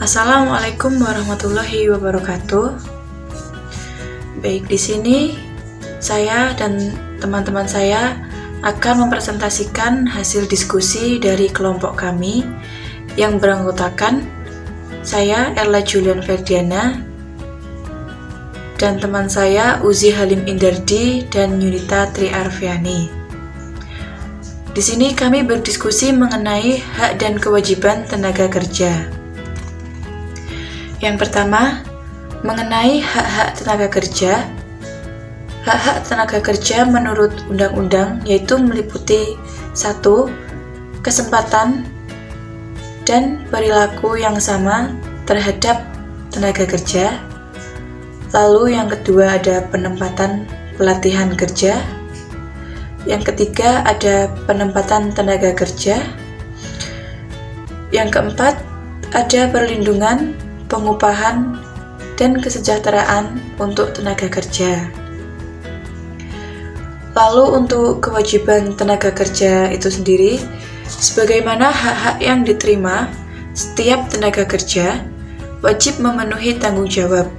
Assalamualaikum warahmatullahi wabarakatuh. Baik, di sini saya dan teman-teman saya akan mempresentasikan hasil diskusi dari kelompok kami yang beranggotakan saya Erla Julian Ferdiana dan teman saya Uzi Halim Indardi dan Yunita Tri Arfiani. Di sini kami berdiskusi mengenai hak dan kewajiban tenaga kerja. Yang pertama, mengenai hak-hak tenaga kerja. Hak-hak tenaga kerja menurut undang-undang yaitu meliputi 1. Kesempatan dan perilaku yang sama terhadap tenaga kerja. Lalu yang kedua ada penempatan pelatihan kerja. Yang ketiga ada penempatan tenaga kerja. Yang keempat ada perlindungan, pengupahan, dan kesejahteraan untuk tenaga kerja. Lalu untuk kewajiban tenaga kerja itu sendiri, sebagaimana hak-hak yang diterima, setiap tenaga kerja wajib memenuhi tanggung jawab.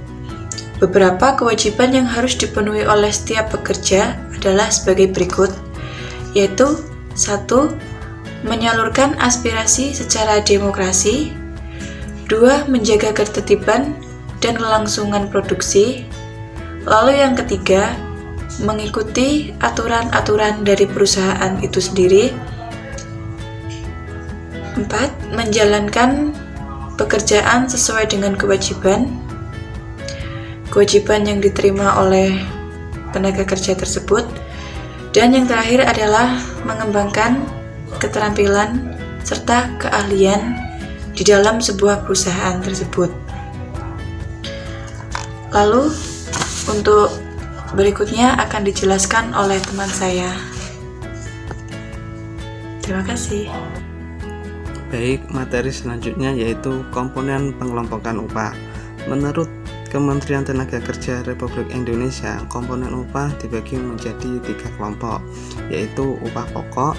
Beberapa kewajiban yang harus dipenuhi oleh setiap pekerja adalah sebagai berikut, yaitu 1. Menyalurkan aspirasi secara demokrasi. 2. Menjaga ketertiban dan kelangsungan produksi. Lalu yang ketiga, mengikuti aturan-aturan dari perusahaan itu sendiri. 4. Menjalankan pekerjaan sesuai dengan kewajiban yang diterima oleh tenaga kerja tersebut. Dan yang terakhir adalah mengembangkan keterampilan serta keahlian di dalam sebuah perusahaan tersebut. Lalu untuk berikutnya akan dijelaskan oleh teman saya. Terima kasih. Baik, materi selanjutnya yaitu komponen pengelompokan upah. Menurut Kementerian Tenaga Kerja Republik Indonesia, komponen upah dibagi menjadi 3 kelompok, yaitu upah pokok,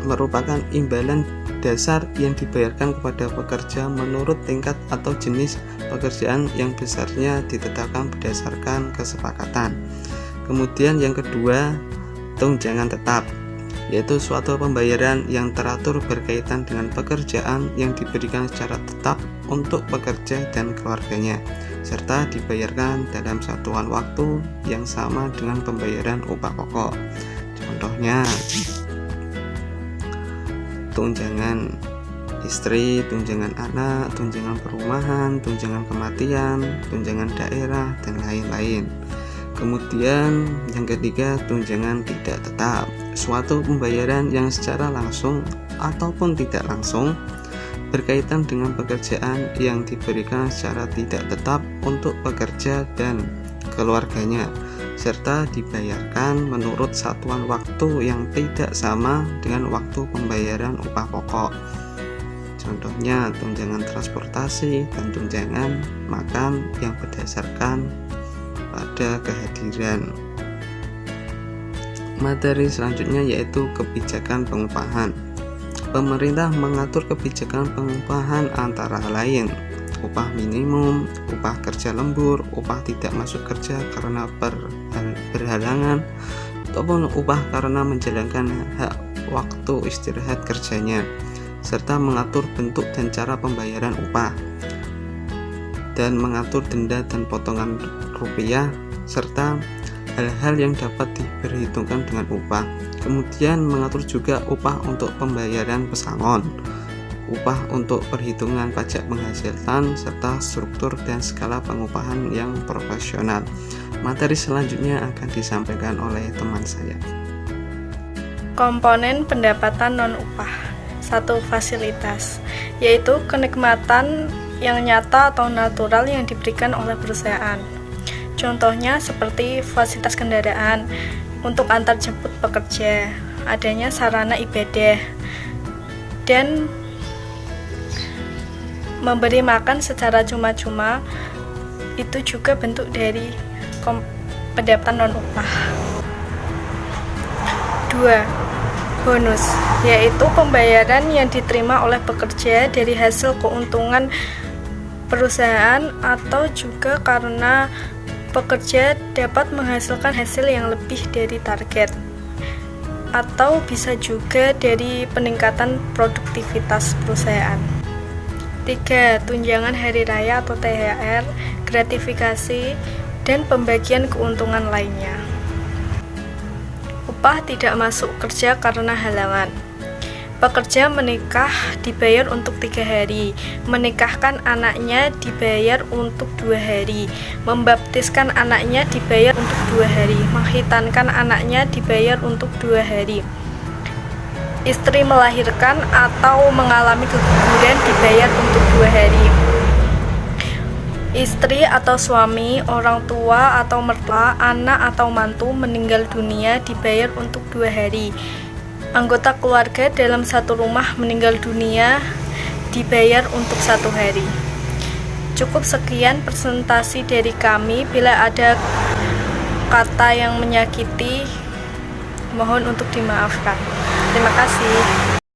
merupakan imbalan dasar yang dibayarkan kepada pekerja menurut tingkat atau jenis pekerjaan yang besarnya ditetapkan berdasarkan kesepakatan. Kemudian yang kedua, tunjangan tetap, yaitu suatu pembayaran yang teratur berkaitan dengan pekerjaan yang diberikan secara tetap untuk pekerja dan keluarganya, serta dibayarkan dalam satuan waktu yang sama dengan pembayaran upah pokok. Contohnya, tunjangan istri, tunjangan anak, tunjangan perumahan, tunjangan kematian, tunjangan daerah, dan lain-lain. Kemudian yang ketiga, tunjangan tidak tetap, suatu pembayaran yang secara langsung ataupun tidak langsung berkaitan dengan pekerjaan yang diberikan secara tidak tetap untuk pekerja dan keluarganya, serta dibayarkan menurut satuan waktu yang tidak sama dengan waktu pembayaran upah pokok. Contohnya tunjangan transportasi dan tunjangan makan yang berdasarkan pada kehadiran. Materi selanjutnya yaitu kebijakan pengupahan. Pemerintah mengatur kebijakan pengupahan antara lain upah minimum, upah kerja lembur, upah tidak masuk kerja karena berhalangan, ataupun upah karena menjalankan hak waktu istirahat kerjanya, serta mengatur bentuk dan cara pembayaran upah, dan mengatur denda dan potongan rupiah, serta hal-hal yang dapat diperhitungkan dengan upah. Kemudian mengatur juga upah untuk pembayaran pesangon, upah untuk perhitungan pajak penghasilan, serta struktur dan skala pengupahan yang profesional. Materi selanjutnya akan disampaikan oleh teman saya. Komponen pendapatan non-upah. 1. Fasilitas, yaitu kenikmatan yang nyata atau natural yang diberikan oleh perusahaan. Contohnya seperti fasilitas kendaraan untuk antar jemput pekerja, adanya sarana ibadah, dan memberi makan secara cuma-cuma. Itu juga bentuk dari pendapatan non-upah. 2. Bonus, yaitu pembayaran yang diterima oleh pekerja dari hasil keuntungan perusahaan atau juga karena pekerja dapat menghasilkan hasil yang lebih dari target, atau bisa juga dari peningkatan produktivitas perusahaan. 3. Tunjangan hari raya atau THR, gratifikasi, dan pembagian keuntungan lainnya. Upah tidak masuk kerja karena halangan. Pekerja menikah dibayar untuk 3 hari, menikahkan anaknya dibayar untuk 2 hari, membaptiskan anaknya dibayar untuk 2 hari, mengkhitankan anaknya dibayar untuk 2 hari. Istri melahirkan atau mengalami keguguran dibayar untuk 2 hari. Istri atau suami, orang tua atau mertua, anak atau mantu meninggal dunia dibayar untuk 2 hari. Anggota keluarga dalam satu rumah meninggal dunia dibayar untuk 1 hari. Cukup sekian presentasi dari kami. Bila ada kata yang menyakiti, mohon untuk dimaafkan. Terima kasih.